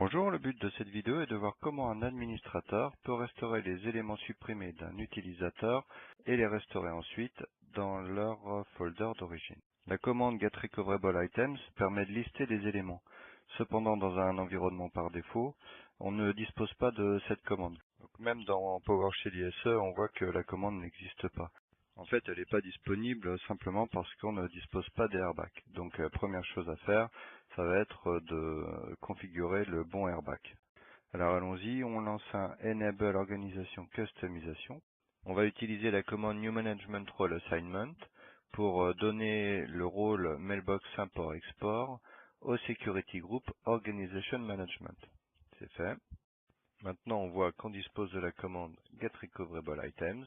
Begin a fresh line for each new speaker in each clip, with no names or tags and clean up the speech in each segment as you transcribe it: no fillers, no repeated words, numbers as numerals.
Bonjour, le but de cette vidéo est de voir comment un administrateur peut restaurer les éléments supprimés d'un utilisateur et les restaurer ensuite dans leur folder d'origine. La commande getRecoverableItems permet de lister les éléments. Cependant, dans un environnement par défaut, on ne dispose pas de cette commande. Donc, même dans PowerShell ISE, on voit que la commande n'existe pas. En fait, elle n'est pas disponible simplement parce qu'on ne dispose pas d'airbag. Donc, première chose à faire, ça va être de configurer le bon airbag. Alors allons-y, on lance un Enable Organisation Customization. On va utiliser la commande New Management Role Assignment pour donner le rôle Mailbox Import Export au Security Group Organization Management. C'est fait. Maintenant, on voit qu'on dispose de la commande getRecoverableItems.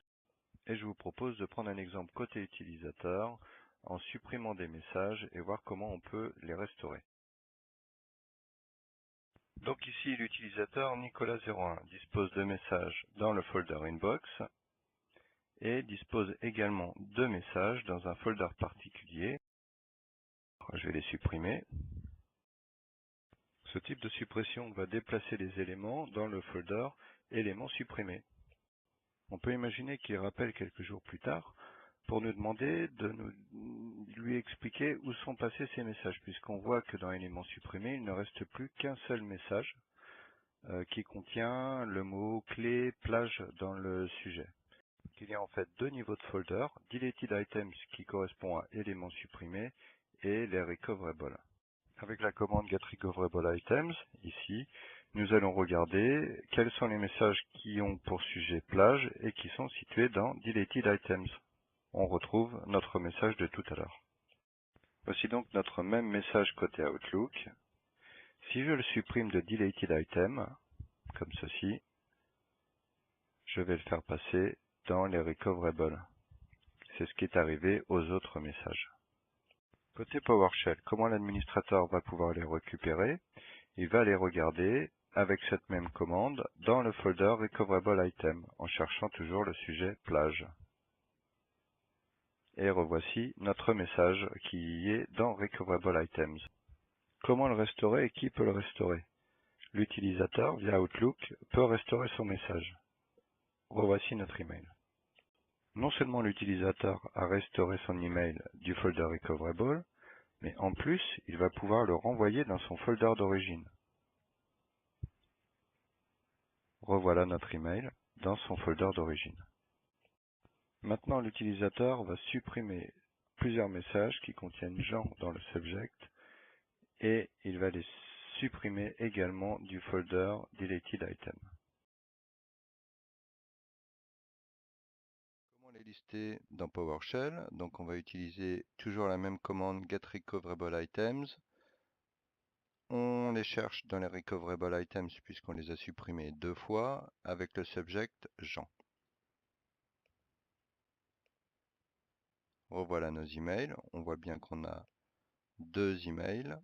Et je vous propose de prendre un exemple côté utilisateur en supprimant des messages et voir comment on peut les restaurer. Donc ici, l'utilisateur Nicolas01 dispose de messages dans le folder Inbox et dispose également de messages dans un folder particulier. Je vais les supprimer. Ce type de suppression va déplacer les éléments dans le folder éléments supprimés. On peut imaginer qu'il rappelle quelques jours plus tard pour nous demander de lui expliquer où sont passés ces messages, puisqu'on voit que dans éléments supprimés, il ne reste plus qu'un seul message qui contient le mot clé plage dans le sujet. Il y a en fait deux niveaux de folder, Deleted Items qui correspond à éléments supprimés et les Recoverable. Avec la commande getRecoverableItems, ici, nous allons regarder quels sont les messages qui ont pour sujet plage et qui sont situés dans Deleted Items. On retrouve notre message de tout à l'heure. Voici donc notre même message côté Outlook. Si je le supprime de Deleted Item, comme ceci, je vais le faire passer dans les Recoverable. C'est ce qui est arrivé aux autres messages. Côté PowerShell, comment l'administrateur va pouvoir les récupérer? Il va les regarder avec cette même commande dans le folder Recoverable Item, en cherchant toujours le sujet plage. Et revoici notre message qui est dans Recoverable Items. Comment le restaurer et qui peut le restaurer? L'utilisateur, via Outlook, peut restaurer son message. Revoici notre email. Non seulement l'utilisateur a restauré son email du folder Recoverable, mais en plus, il va pouvoir le renvoyer dans son folder d'origine. Revoilà notre email dans son folder d'origine. Maintenant, l'utilisateur va supprimer plusieurs messages qui contiennent Jean dans le subject et il va les supprimer également du folder Deleted Item. Comment les lister dans PowerShell? Donc on va utiliser toujours la même commande getRecoverableItems. On les cherche dans les Recoverable Items puisqu'on les a supprimés deux fois avec le subject Jean. Revoilà nos emails. On voit bien qu'on a deux emails,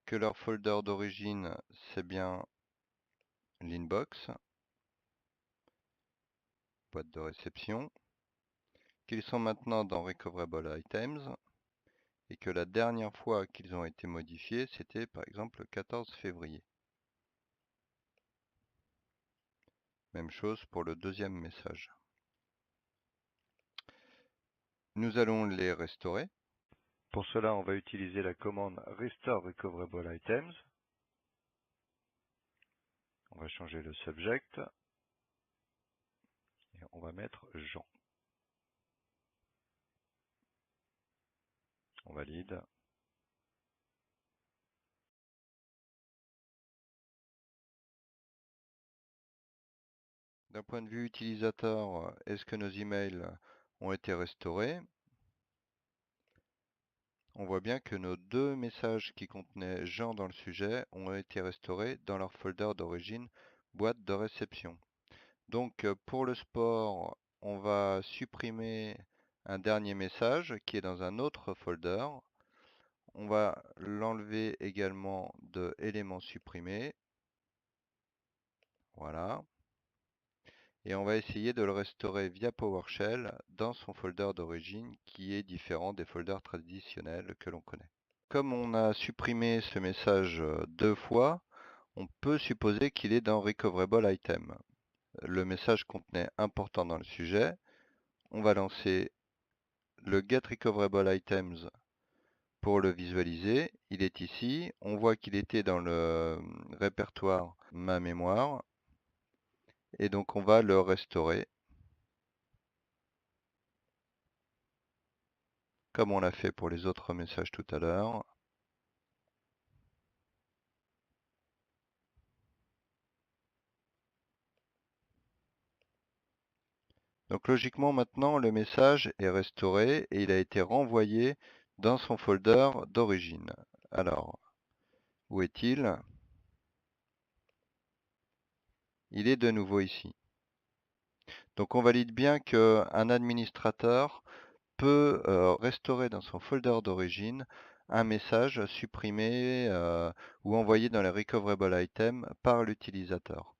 que leur folder d'origine c'est bien l'inbox, boîte de réception, qu'ils sont maintenant dans Recoverable Items et que la dernière fois qu'ils ont été modifiés c'était par exemple le 14 février. Même chose pour le deuxième message. Nous allons les restaurer. Pour cela, on va utiliser la commande Restore Recoverable Items. On va changer le subject et on va mettre Jean. On valide. D'un point de vue utilisateur, est-ce que nos emails ont été restaurés? On voit bien que nos deux messages qui contenaient Jean dans le sujet ont été restaurés dans leur folder d'origine boîte de réception. Donc pour le sport, on va supprimer un dernier message qui est dans un autre folder. On va l'enlever également de éléments supprimés. Voilà. Et on va essayer de le restaurer via PowerShell dans son folder d'origine qui est différent des folders traditionnels que l'on connaît. Comme on a supprimé ce message deux fois, on peut supposer qu'il est dans Recoverable Item. Le message contenait important dans le sujet. On va lancer le Get Recoverable Items pour le visualiser. Il est ici. On voit qu'il était dans le répertoire ma mémoire. Et donc on va le restaurer. Comme on l'a fait pour les autres messages tout à l'heure. Donc logiquement maintenant le message est restauré et il a été renvoyé dans son folder d'origine. Alors, où est-il? Il est de nouveau ici. Donc on valide bien qu'un administrateur peut restaurer dans son folder d'origine un message supprimé ou envoyé dans les recoverable items par l'utilisateur.